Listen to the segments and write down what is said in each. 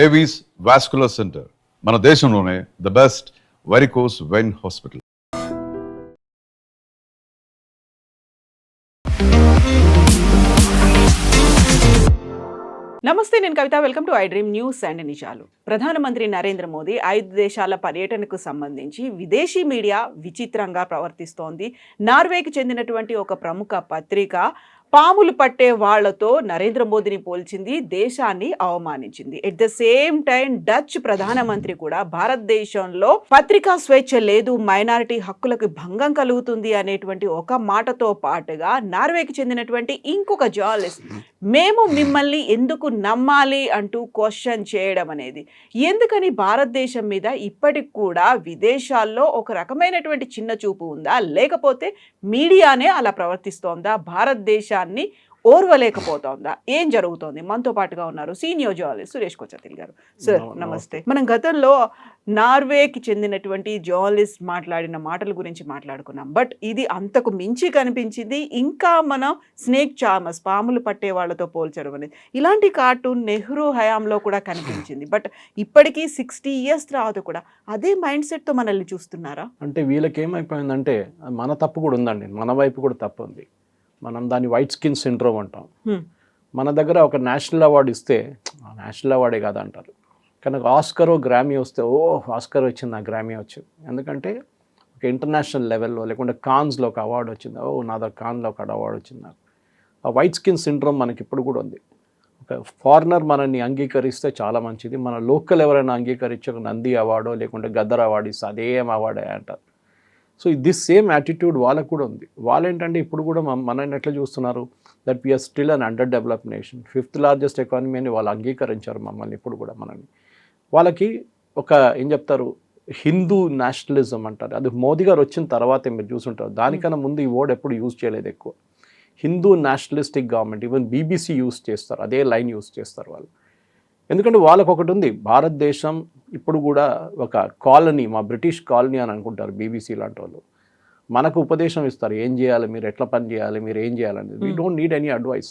Avis vascular centre మన దేశంలోనే the best varicose vein hospital. నమస్తే, నేను Kavitha. Welcome to iDream news and నిజాలు. ప్రధానమంత్రి నరేంద్ర మోదీ 5 దేశాల పర్యటనకు సంబంధించి విదేశీ మీడియా విచిత్రంగా ప్రవర్తిస్తోంది. నార్వేకి చెందినటువంటి ఒక ప్రముఖ పత్రిక పాములు పట్టే వాళ్లతో నరేంద్ర మోదీని పోల్చింది, దేశాన్ని అవమానించింది. At the same time Dutch ప్రధానమంత్రి కూడా భారతదేశంలో పత్రికా స్వేచ్ఛ లేదు, మైనారిటీ హక్కులకు భంగం కలుగుతుంది అనేటువంటి ఒక మాటతో పాటుగా నార్వేకి చెందినటువంటి ఇంకొక జర్నలిస్ట్ మేము మిమ్మల్ని ఎందుకు నమ్మాలి అంటూ క్వశ్చన్ చేయడం అనేది, ఎందుకని భారతదేశం మీద ఇప్పటికి కూడా విదేశాల్లో ఒక రకమైనటువంటి చిన్న చూపు ఉందా, లేకపోతే మీడియానే అలా ప్రవర్తిస్తోందా, భారతదేశాన్ని ఓర్వలేకపోతోందా, ఏం జరుగుతోంది? మనతో పాటుగా ఉన్నారు సీనియర్ జర్నలిస్ట్ సురేష్ కొచ్చతిల్ గారు. సార్ నమస్తే. మనం గతంలో నార్వేకి చెందినటువంటి జర్నలిస్ట్ మాట్లాడిన మాటల గురించి మాట్లాడుకున్నాం. బట్ ఇది అంతకు మించి కనిపించింది. ఇంకా మనం స్నేక్ చార్మర్స్, పాములు పట్టే వాళ్ళతో పోల్చడం అనేది, ఇలాంటి కార్టూన్ నెహ్రూ హయాంలో కూడా కనిపించింది. బట్ ఇప్పటికీ 60 years తర్వాత కూడా అదే మైండ్ సెట్తో మనల్ని చూస్తున్నారా? అంటే వీళ్ళకి ఏమైపోయిందంటే మన తప్పు కూడా ఉందండి, మన వైపు కూడా తప్పు ఉంది. మనం దాన్ని వైట్ స్కిన్ సిండ్రోమ్ అంటాం. మన దగ్గర ఒక నేషనల్ అవార్డు ఇస్తే నేషనల్ అవార్డే కాదు అంటారు, కానీ ఆస్కర్ గ్రామీ వస్తే ఆస్కర్ వచ్చింది, నా గ్రామీ వచ్చింది. ఎందుకంటే ఒక ఇంటర్నేషనల్ లెవెల్లో లేకుంటే కాన్స్లో ఒక అవార్డు వచ్చింది, నా దగ్గర కాన్లో ఒక అవార్డు వచ్చింది. నాకు ఆ వైట్ స్కిన్ సిండ్రోమ్ మనకి ఇప్పుడు కూడా ఉంది. ఒక ఫారినర్ మనల్ని అంగీకరిస్తే చాలా మంచిది, మన లోకల్ ఎవరైనా అంగీకరించి ఒక నంది అవార్డో లేకుంటే గద్దర్ అవార్డు ఇస్తే అదేం అవార్డే అంటారు. సో దిస్ సేమ్ యాటిట్యూడ్ వాళ్ళకు కూడా ఉంది. వాళ్ళు ఏంటంటే ఇప్పుడు కూడా మనల్ని ఎట్లా చూస్తున్నారు, that we are still an under develop nation, 5th largest economy అని వాళ్ళు అంగీకరించారు మమ్మల్ని. ఇప్పుడు కూడా మనల్ని వాళ్ళకి ఒక ఏం చెప్తారు, హిందూ నేషనలిజం అంటారు. అది మోదీ గారు వచ్చిన తర్వాతే మీరు చూసుంటారు. దానికన్నా ముందు ఈ వర్డ్ ఎప్పుడు యూజ్ చేయలేదు ఎక్కువ. Hindu nationalistic government, even BBC use చేస్తారు, అదే లైన్ యూజ్ చేస్తారు వాళ్ళు. ఎందుకంటే వాళ్ళకు ఒకటి ఉంది, భారతదేశం ఇప్పుడు కూడా ఒక కాలనీ, మా బ్రిటిష్ కాలనీ అని అనుకుంటారు బీబీసీ లాంటి వాళ్ళు. మనకు ఉపదేశం ఇస్తారు, ఏం చేయాలి, మీరు ఎట్లా పని చేయాలి, మీరు ఏం చేయాలనేది. We don't need any advice.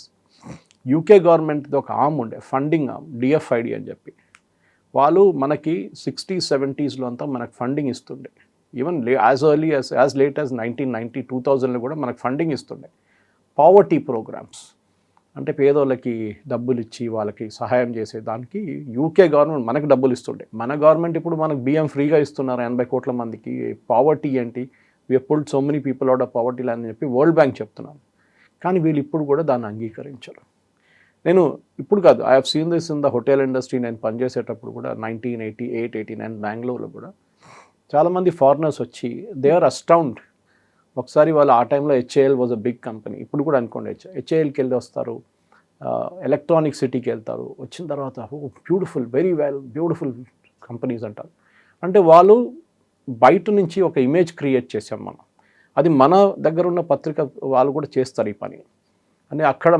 UK గవర్నమెంట్ది ఒక ఆర్మ్ ఉండే, ఫండింగ్ ఆర్మ్, డిఎఫ్ఐడి అని చెప్పి. వాళ్ళు మనకి 60s 70s అంతా మనకు ఫండింగ్ ఇస్తుండే. ఈవెన్ యాజ్ లేట్ యాజ్ 1990 2000లో కూడా మనకు ఫండింగ్ ఇస్తుండే. పావర్టీ ప్రోగ్రామ్స్ అంటే పేదోళ్ళకి డబ్బులు ఇచ్చి వాళ్ళకి సహాయం చేసేదానికి యూకే గవర్నమెంట్ మనకు డబ్బులు ఇస్తుండే. మన గవర్నమెంట్ ఇప్పుడు మనకు బియ్యం ఫ్రీగా ఇస్తున్నారు 80 కోట్ల మందికి. పావర్టీ ఏంటి, we pulled so many people out of poverty అని చెప్పి వరల్డ్ బ్యాంక్ చెప్తున్నారు. కానీ వీళ్ళు ఇప్పుడు కూడా దాన్ని అంగీకరించారు. నేను ఇప్పుడు కాదు, I have seen this in the hotel industry. నేను పనిచేసేటప్పుడు కూడా 1988, 89 బెంగళూరులో కూడా చాలామంది ఫారినర్స్ వచ్చి దే ఆర్ అస్టౌండ్. ఒకసారి వాళ్ళు ఆ టైంలో HAL was a big company, ఇప్పుడు కూడా అనుకోండి హెచ్ఏఎల్కి వెళ్ళి వస్తారు, ఎలక్ట్రానిక్ సిటీకి వెళ్తారు. వచ్చిన తర్వాత బ్యూటిఫుల్, వెరీ బ్యూటిఫుల్ కంపెనీస్ అంటారు. అంటే వాళ్ళు బయట నుంచి ఒక ఇమేజ్ క్రియేట్ చేసాం మనం. అది మన దగ్గర ఉన్న పత్రిక వాళ్ళు కూడా చేస్తారు ఈ పని. అని అక్కడ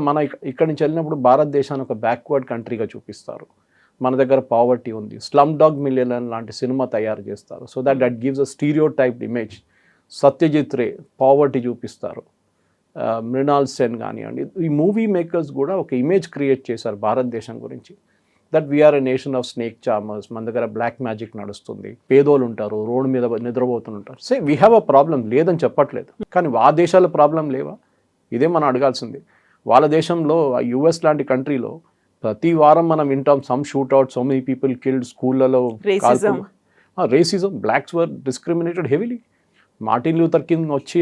ఇక్కడి నుంచి వెళ్ళినప్పుడు భారతదేశాన్ని ఒక బ్యాక్వర్డ్ కంట్రీగా చూపిస్తారు. మన దగ్గర పావర్టీ ఉంది, స్లమ్ డాగ్ మిలియనర్ లాంటి సినిమా తయారు చేస్తారు. So that gives a stereo type image. Satyajit Ray poverty చూపిస్తారు, మృణాల్ సెన్ కానివ్వండి. ఈ మూవీ మేకర్స్ కూడా ఒక ఇమేజ్ క్రియేట్ చేశారు భారతదేశం గురించి, that we are a nation of snake charmers, మన దగ్గర బ్లాక్ మ్యాజిక్ నడుస్తుంది, పేదోళ్ళు ఉంటారు, రోడ్డు మీద నిద్రపోతుంటారు. Say we have a problem, లేదని చెప్పట్లేదు, కానీ ఆ దేశాల ప్రాబ్లం లేవా? ఇదే మనం అడగాల్సింది. వాళ్ళ దేశంలో యుఎస్ లాంటి కంట్రీలో ప్రతి వారం మనం వింటాం some shootout, so many people killed, స్కూళ్ళలో racism, blacks were discriminated heavily. Martin Luther King వచ్చి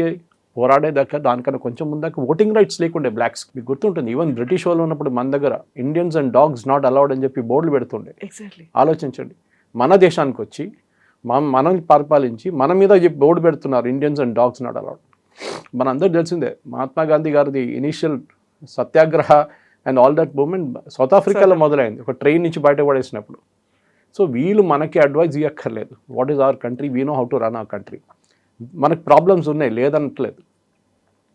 పోరాడేదాకా దానికన్నా కొంచెం ముందాక ఓటింగ్ రైట్స్ లేకుండే బ్లాక్స్. మీకు గుర్తుంటుంది, ఈవెన్ బ్రిటిష్ వాళ్ళు ఉన్నప్పుడు మన దగ్గర Indians and dogs not allowed అని చెప్పి బోర్డులు పెడుతుండే. ఆలోచించండి, మన దేశానికి వచ్చి మనల్ని పరిపాలించి మన మీద బోర్డు పెడుతున్నారు, Indians and dogs not allowed. మనందరూ తెలిసిందే మహాత్మా గాంధీ గారిది initial satyagraha and all that movement south ఆఫ్రికాలో మొదలైంది, ఒక ట్రైన్ నుంచి బయటపడేసినప్పుడు. సో వీళ్ళు మనకి అడ్వైజ్ ఇవ్వక్కర్లేదు. What is our country, we know how to run our country. మనకు ప్రాబ్లమ్స్ ఉన్నాయి, లేదనట్లేదు.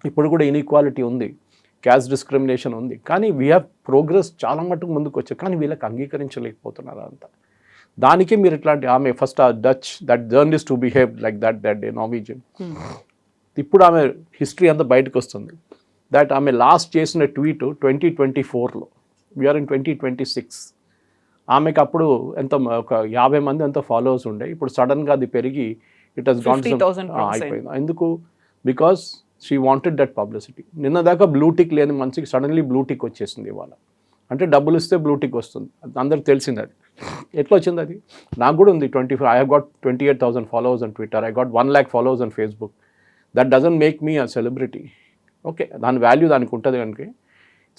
ఇప్పుడు కూడా ఇన్ఈక్వాలిటీ ఉంది, క్యాస్ట్ డిస్క్రిమినేషన్ ఉంది, కానీ వీ హ్యావ్ ప్రోగ్రెస్ చాలా మటుకు ముందుకు వచ్చారు. కానీ వీళ్ళకి అంగీకరించలేకపోతున్నారు అంతా. దానికే మీరు ఇట్లాంటి ఆమె ఫస్ట్ ఆ Dutch that journalist to behave like that day Norwegian. ఇప్పుడు ఆమె హిస్టరీ అంతా బయటకు వస్తుంది. దట్ ఆమె లాస్ట్ చేసిన ట్వీట్ 2024లో, వీఆర్ ఇన్ 2026. ఆమెకు అప్పుడు ఎంత ఒక 50 మంది ఎంతో ఫాలోవర్స్ ఉండే, ఇప్పుడు సడన్గా అది పెరిగి ఇట్ హస్ గాన్ 50,000 crores అయిపోయింది. ఎందుకు? Because she wanted that publicity. నిన్న దాకా బ్లూటిక్ లేని మనిషికి సడన్లీ బ్లూటిక్ వచ్చేసింది ఇవాళ. అంటే డబ్బులు ఇస్తే బ్లూటిక్ వస్తుంది, అందరికి తెలిసింది. అది ఎట్లా వచ్చింది? అది నాకు కూడా ఉంది. I have got 28,000 followers on Twitter, I got 1 lakh followers on Facebook. That doesn't make me a celebrity. Okay, దాని వాల్యూ దానికి ఉంటుంది కనుక.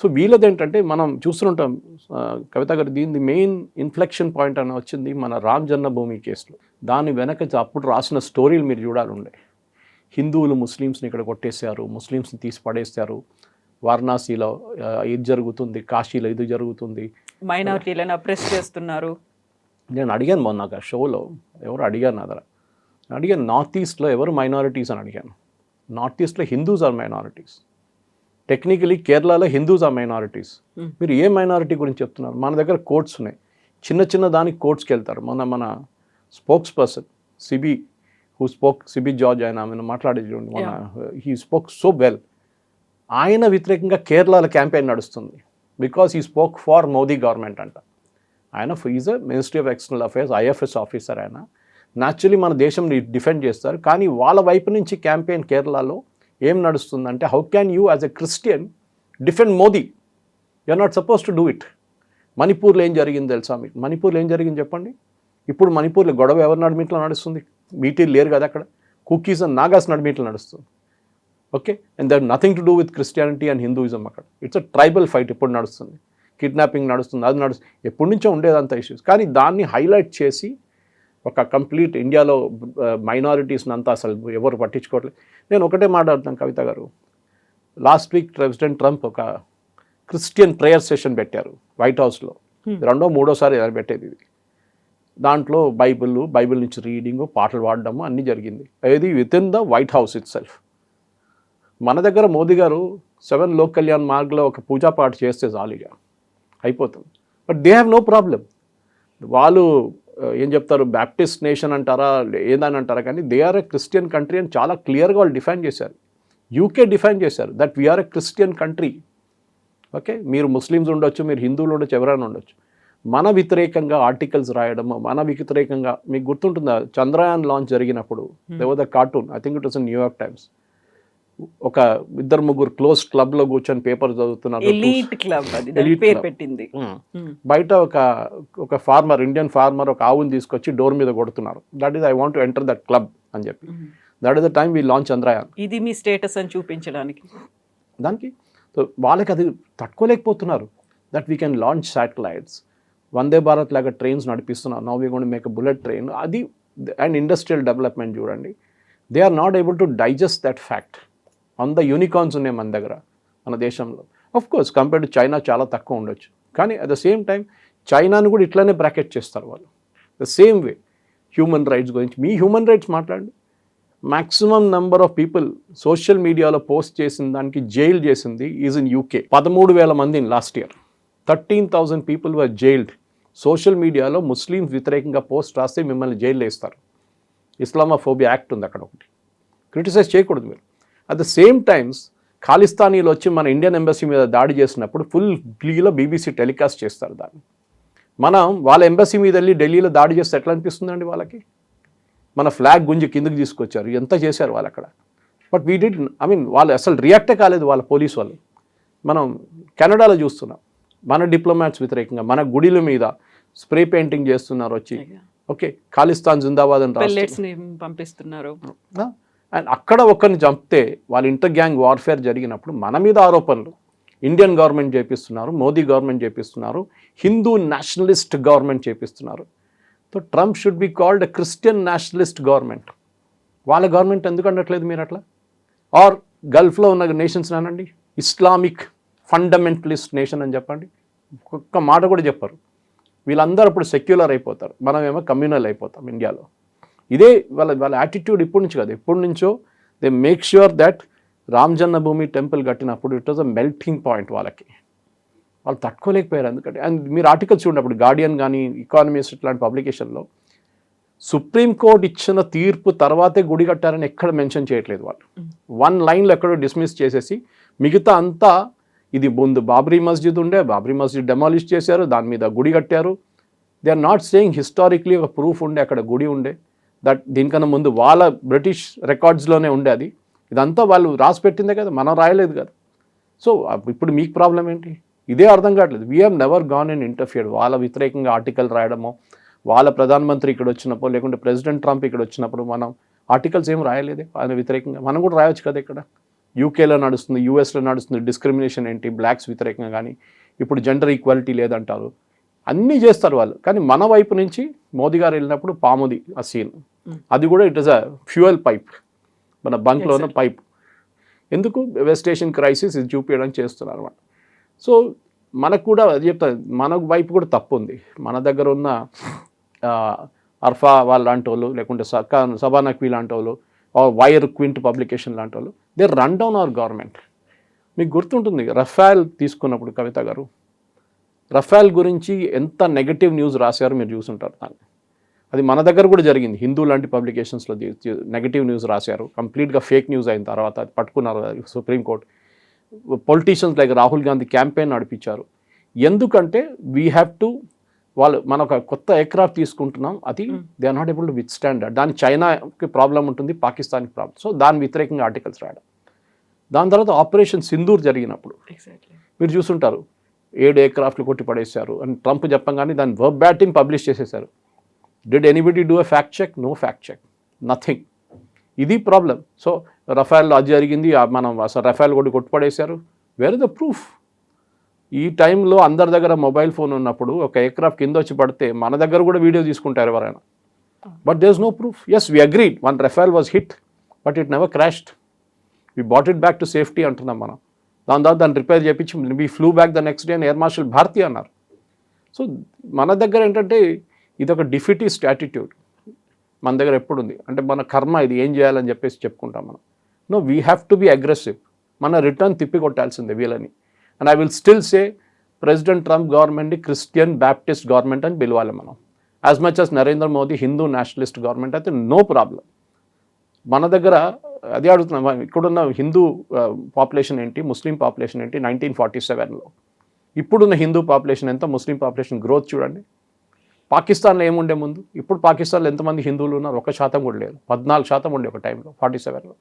సో వీళ్ళది ఏంటంటే మనం చూస్తుంటాం కవిత గారు, దీని మెయిన్ ఇన్ఫ్లెక్షన్ పాయింట్ అని వచ్చింది మన రామ్ జన్మభూమి కేసులో. దాని వెనక అప్పుడు రాసిన స్టోరీలు మీరు చూడాలండే. హిందువులు ముస్లిమ్స్ని ఇక్కడ కొట్టేశారు, ముస్లిమ్స్ని తీసి పడేశారు, వారణాసిలో ఇది జరుగుతుంది, కాశీలో ఇది జరుగుతుంది, మైనారిటీలను అప్రెస్ చేస్తున్నారు. నేను అడిగాను మొన్న ఒక షోలో, ఎవరు అడిగారు నా దగ్గర, అడిగాను నార్త్ ఈస్ట్లో ఎవరు మైనారిటీస్ అని అడిగాను. నార్త్ ఈస్ట్లో హిందూస్ ఆర్ మైనారిటీస్. టెక్నికలీ కేరళలో హిందూస్ ఆర్ మైనారిటీస్. మీరు ఏ మైనారిటీ గురించి చెప్తున్నారు? మన దగ్గర కోర్ట్స్ ఉన్నాయి, చిన్న దానికి కోర్ట్స్కి వెళ్తారు. మన స్పోక్స్ పర్సన్ సిబి జార్జ్ ఆయన మాట్లాడేది చూడండి, హీ స్పోక్ సో వెల్. ఆయన వ్యతిరేకంగా కేరళలో క్యాంపెయిన్ నడుస్తుంది because he spoke for Modi government అంట. ఆయన is a ministry of external affairs IFS officer. ఆయన న్యాచురలీ మన దేశం డిఫెండ్ చేస్తారు, కానీ వాళ్ళ వైపు నుంచి క్యాంపెయిన్ కేరళలో ఏం నడుస్తుందంటే, how can you as a Christian defend Modi? You are not suppose to do it. మణిపూర్లో ఏం జరిగింది తెలుసా మీకు? మణిపూర్లో ఏం జరిగింది చెప్పండి. ఇప్పుడు మణిపూర్లో గొడవ ఎవరి నడిమిట్లో నడుస్తుంది? మీటీలు లేరు కదా అక్కడ, కుకీస్ అండ్ నాగాస్ నడిమిట్లో నడుస్తుంది. Okay, and that nothing to do with Christianity and Hinduism. అక్కడ ఇట్స్ అ ట్రైబల్ ఫైట్ ఇప్పుడు నడుస్తుంది, కిడ్నాపింగ్ నడుస్తుంది, అది నడుస్తుంది, ఎప్పటి నుంచో ఉండేదంత ఇష్యూస్. కానీ దాన్ని హైలైట్ చేసి ఒక కంప్లీట్ ఇండియాలో మైనారిటీస్ని అంతా అసలు ఎవరు పట్టించుకోవట్లేదు. నేను ఒకటే మాట్లాడుతాను కవిత గారు, లాస్ట్ వీక్ ప్రెసిడెంట్ ట్రంప్ ఒక క్రిస్టియన్ ప్రేయర్ సెషన్ పెట్టారు వైట్ హౌస్లో. 2వ 3వసారి పెట్టేది ఇది. దాంట్లో బైబిల్ నుంచి రీడింగు, పాటలు పాడడము అన్నీ జరిగింది. అది with in the white house it self. మన దగ్గర మోదీ గారు 7 లోక్ కళ్యాణ్ మార్గ్లో ఒక పూజా పాట చేస్తే చాలుగా అయిపోతుంది. But they have no problem. వాళ్ళు ఏం చెప్తారు, బ్యాప్టిస్ట్ నేషన్ అంటారా ఏదని అంటారా, కానీ they are a Christian country అని చాలా క్లియర్గా వాళ్ళు డిఫైన్ చేశారు. యూకే డిఫైన్ చేశారు that we are a Christian country. Okay, మీరు ముస్లిమ్స్ ఉండొచ్చు, మీరు హిందువులు ఉండొచ్చు, ఎవరైనా ఉండొచ్చు. మన వ్యతిరేకంగా ఆర్టికల్స్ రాయడం, మన వ్యతిరేకంగా, మీకు గుర్తుంటుందా చంద్రయాన్ లాంచ్ జరిగినప్పుడు they was the cartoon, I think it was in New York times. ఒక 2-3 క్లోజ్ క్లబ్లో కూర్చొని పేపర్ చదువుతున్నారు. ఎలీట్ క్లబ్ అది పేరు పెట్టింది. బయట ఒక ఫార్మర్, ఇండియన్ ఫార్మర్ ఒక ఆవుని తీసుకొచ్చి డోర్ మీద కొడుతున్నారు. That is I want to enter that club అని చెప్పి. That is the time we launch Chandrayaan. ఇది మీ స్టేటస్ అని చూపించడానికి. దానికి వాళ్ళకి అది తట్టుకోలేకపోతున్నారు. That we can launch satellites, Vande Bharat లాగా ట్రైన్స్ నడిపిస్తున్నారు. Now we going to make a bullet train. అది అండ్ ఇండస్ట్రియల్ డెవలప్మెంట్ చూడండి. They are not able to digest that fact. Unicorns ఉన్నాయి మన దగ్గర, మన దేశంలో. Of course compare to China చాలా తక్కువ ఉండొచ్చు, కానీ అట్ ద సేమ్ టైం చైనాను కూడా ఇట్లానే బ్రాకెట్ చేస్తారు వాళ్ళు. The same way human rights గురించి, మీ హ్యూమన్ రైట్స్ మాట్లాడండి. Maximum number of people social మీడియాలో పోస్ట్ చేసిన దానికి జైల్ చేసింది ఈజ్ ఇన్ యూకే. 13,000 మందిని last year. 13,000 people were jailed. Social మీడియాలో ముస్లిమ్స్ వ్యతిరేకంగా పోస్ట్ రాస్తే మిమ్మల్ని జైల్లో వేస్తారు. ఇస్లామోఫోబియా యాక్ట్ ఉంది అక్కడ ఒకటి, క్రిటిసైజ్ చేయకూడదు మీరు. అట్ ద సేమ్ టైమ్స్ ఖాళిస్తానీలు వచ్చి మన ఇండియన్ ఎంబసీ మీద దాడి చేసినప్పుడు ఫుల్ ఢిల్లీలో బీబీసీ టెలికాస్ట్ చేస్తారు దాన్ని. మనం వాళ్ళ ఎంబసీ మీద వెళ్ళి ఢిల్లీలో దాడి చేస్తే ఎట్లా అనిపిస్తుందండి వాళ్ళకి? మన ఫ్లాగ్ గుంజి కిందకి తీసుకొచ్చారు, ఎంత చేశారు వాళ్ళు అక్కడ. బట్ వీ డిడ్, వాళ్ళు అసలు రియాక్టే కాలేదు వాళ్ళ పోలీసు వాళ్ళు. మనం కెనడాలో చూస్తున్నాం, మన డిప్లొమాట్స్ వ్యతిరేకంగా మన గుడిల మీద స్ప్రే పెయింటింగ్ చేస్తున్నారు వచ్చి. ఓకే, ఖాళిస్తాన్ జిందాబాద్ అని పంపిస్తున్నారు. అండ్ అక్కడ ఒకరిని చంపితే వాళ్ళ ఇంటర్ గ్యాంగ్ వార్ఫేర్ జరిగినప్పుడు మన మీద ఆరోపణలు. ఇండియన్ గవర్నమెంట్ చేపిస్తున్నారు, మోదీ గవర్నమెంట్ చేపిస్తున్నారు, హిందూ నేషనలిస్ట్ గవర్నమెంట్ చేపిస్తున్నారు. So Trump should be called a Christian nationalist government. వాళ్ళ గవర్నమెంట్ ఎందుకు అనట్లేదు మీరు అట్లా? ఆర్ గల్ఫ్లో ఉన్న నేషన్స్ అనండి, ఇస్లామిక్ ఫండమెంటలిస్ట్ నేషన్ అని చెప్పండి, ఒక్క మాట కూడా చెప్పరు. వీళ్ళందరూ ఇప్పుడు సెక్యులర్ అయిపోతారు, మనమేమో కమ్యూనల్ అయిపోతాం ఇండియాలో. ఇదే వాళ్ళ యాటిట్యూడ్ ఇప్పటి నుంచి కాదు, ఎప్పటి నుంచో. They make sure that Ram Janmabhoomi temple కట్టినప్పుడు it was a melting point. వాళ్ళు తట్టుకోలేకపోయారు. ఎందుకంటే అండ్ మీరు ఆర్టికల్స్ చూడప్పుడు గార్డియన్ కానీ ఎకానమిస్ట్ ఇట్లాంటి పబ్లికేషన్లో సుప్రీంకోర్టు ఇచ్చిన తీర్పు తర్వాతే గుడి కట్టారని ఎక్కడ మెన్షన్ చేయట్లేదు వాళ్ళు. 1 లైన్లో ఎక్కడో డిస్మిస్ చేసేసి మిగతా అంతా ఇది ముందు బాబ్రీ మస్జిద్ ఉండే, బాబ్రీ మస్జిద్ డెమాలిష్ చేశారు, దాని మీద గుడి కట్టారు, దే ఆర్ నాట్ సేయింగ్ హిస్టారిక్లీ ఒక ప్రూఫ్ ఉండే, అక్కడ గుడి ఉండే, దట్ దీనికన్నా ముందు వాళ్ళ బ్రిటిష్ రికార్డ్స్లోనే ఉండే అది. ఇదంతా వాళ్ళు రాసి పెట్టిందే కదా, మనం రాయలేదు కదా. సో ఇప్పుడు మీకు ప్రాబ్లం ఏంటి? ఇదే అర్థం కావట్లేదు. We have never gone and interfered. వాళ్ళ వ్యతిరేకంగా ఆర్టికల్ రాయడమో, వాళ్ళ ప్రధానమంత్రి ఇక్కడ వచ్చినప్పుడు, లేకుంటే ప్రెసిడెంట్ ట్రంప్ ఇక్కడ వచ్చినప్పుడు మనం ఆర్టికల్స్ ఏం రాయలేదే ఆయన వ్యతిరేకంగా. మనం కూడా రాయొచ్చు కదా. ఇక్కడ యూకేలో నడుస్తుంది, యూఎస్లో నడుస్తుంది డిస్క్రిమినేషన్ ఏంటి, బ్లాక్స్ వ్యతిరేకంగా. కానీ ఇప్పుడు జెండర్ ఈక్వాలిటీ లేదంటారు, అన్నీ చేస్తారు వాళ్ళు. కానీ మన వైపు నుంచి మోదీ గారు వెళ్ళినప్పుడు పాముది ఆ సీన్, అది కూడా it is a fuel pipe, మన బంక్లో ఉన్న పైప్. ఎందుకు వెస్ట్ ఏషియన్ క్రైసిస్ ఇది చూపించడానికి చేస్తున్నారు అన్నమాట. సో మనకు కూడా అది చెప్తాను, మన వైపు కూడా తప్పు ఉంది. మన దగ్గర ఉన్న అర్ఫా వాళ్ళ లాంటి వాళ్ళు, లేకుంటే సబా నక్వీ లాంటి వాళ్ళు, వైర్ క్వింట్ పబ్లికేషన్ లాంటి వాళ్ళు, they run down our government. మీకు గుర్తుంటుంది రఫాల్ తీసుకున్నప్పుడు కవిత గారు, రఫాల్ గురించి ఎంత నెగటివ్ న్యూస్ రాశారో మీరు చూసుంటారు. అది మన దగ్గర కూడా జరిగింది. హిందూ లాంటి పబ్లికేషన్స్లో నెగటివ్ న్యూస్ రాశారు, కంప్లీట్గా ఫేక్ న్యూస్ అయిన తర్వాత అది పట్టుకున్నారు supreme court. Politicians like Rahul Gandhi campaign నడిపించారు. ఎందుకంటే వీ హ్యావ్ టు, వాళ్ళు మన ఒక కొత్త ఎయిర్క్రాఫ్ట్ తీసుకుంటున్నాం, అది they are not able to withstand. దాని చైనాకి ప్రాబ్లం ఉంటుంది, పాకిస్తాన్కి ప్రాబ్లం. సో దాని వ్యతిరేకంగా ఆర్టికల్స్ రాయడం. దాని తర్వాత ఆపరేషన్ సింధూర్ జరిగినప్పుడు మీరు చూసుంటారు, 7 ఎయిర్క్రాఫ్ట్లు కొట్టి పడేశారు అని ట్రంప్ చెప్పంగానే దాన్ని వర్బాటిమ్ పబ్లిష్ చేసేశారు. Did anybody do a fact check? No fact check, nothing. ఇది ప్రాబ్లం. సో రఫాల్లో అది జరిగింది, మనం అసలు రఫాల్ కూడా కొట్టుపడేశారు. Where is the proof? ఈ టైంలో అందరి దగ్గర మొబైల్ ఫోన్ ఉన్నప్పుడు ఒక ఎయిర్క్రాఫ్ట్ కింద వచ్చి పడితే మన దగ్గర కూడా వీడియో తీసుకుంటారు ఎవరైనా. But there is no proof. Yes, we agreed one Rafale was hit, but it never crashed. We bought it back to safety అంటున్నాం మనం. దాని తర్వాత దాన్ని రిపేర్ చేయించి we flew back the next day అని ఎయిర్ మార్షల్ భారతి అన్నారు. So మన దగ్గర ఏంటంటే ఇది ఒక డిఫిటిస్ట్ యాటిట్యూడ్ మన దగ్గర ఎప్పుడు ఉంది. అంటే మన కర్మ ఇది, ఏం చేయాలని చెప్పేసి చెప్పుకుంటాం మనం. No, we have to be aggressive. మన రిటర్న్ తిప్పి కొట్టాల్సిందే వీళ్ళని. And I will still say president Trump గవర్నమెంట్ని క్రిస్టియన్ బ్యాప్టిస్ట్ గవర్నమెంట్ అని పిలవాలి మనం. As much as Narendra Modi Hindu nationalist government అయితే నో ప్రాబ్లం. మన దగ్గర అదే అడుగుతున్నాం, ఇక్కడున్న హిందూ పాపులేషన్ ఏంటి, ముస్లిం పాపులేషన్ ఏంటి 1947లో, ఇప్పుడున్న హిందూ పాపులేషన్ ఎంత, ముస్లిం పాపులేషన్ గ్రోత్ చూడండి. పాకిస్తాన్లో ఏముండే ముందు, ఇప్పుడు పాకిస్తాన్లో ఎంతమంది హిందువులు ఉన్నారు? 1% కూడా లేరు. 14% ఉండే ఒక టైంలో 47లో.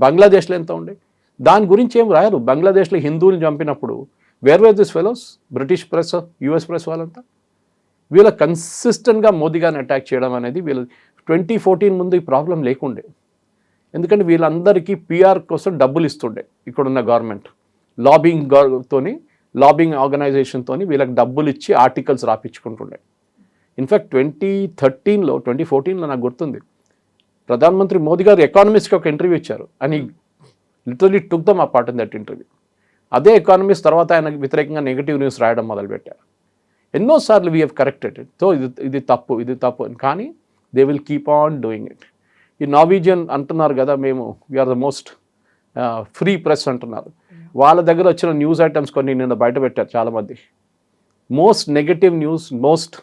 బంగ్లాదేశ్లో ఎంత ఉండే? దాని గురించి ఏం రాయరు. బంగ్లాదేశ్లో హిందువులు చంపినప్పుడు where where this fellows, British press, US press వాళ్ళంతా. వీళ్ళ కన్సిస్టెంట్గా మోదీ గారిని అటాక్ చేయడం అనేది వీళ్ళు 2014 ముందు ఈ ప్రాబ్లం లేకుండే. ఎందుకంటే వీళ్ళందరికీ పిఆర్ కోసం డబ్బులు ఇస్తుండే ఇక్కడున్న గవర్నమెంట్. లాబింగ్ ఆర్గనైజేషన్తో వీళ్ళకి డబ్బులు ఇచ్చి ఆర్టికల్స్ రాపించుకుంటుండే. ఇన్ఫ్యాక్ట్ 2014లో నాకు గుర్తుంది, ప్రధానమంత్రి మోదీ గారు ఎకానమిస్ట్కి ఒక ఇంటర్వ్యూ ఇచ్చారు and he literally took them apart in that interview. అదే ఎకానమిస్ట్ తర్వాత ఆయనకు వ్యతిరేకంగా నెగిటివ్ న్యూస్ రాయడం మొదలుపెట్టారు. ఎన్నోసార్లు we have corrected it. So ఇది తప్పు అని, కానీ they will keep on doing it. ఈ నార్వీజియన్ అంటున్నారు కదా, మేము we are the most free press అంటున్నారు. వాళ్ళ దగ్గర వచ్చిన న్యూస్ ఐటమ్స్ కొన్ని నిన్న బయట పెట్టారు చాలామంది. Most negative news, most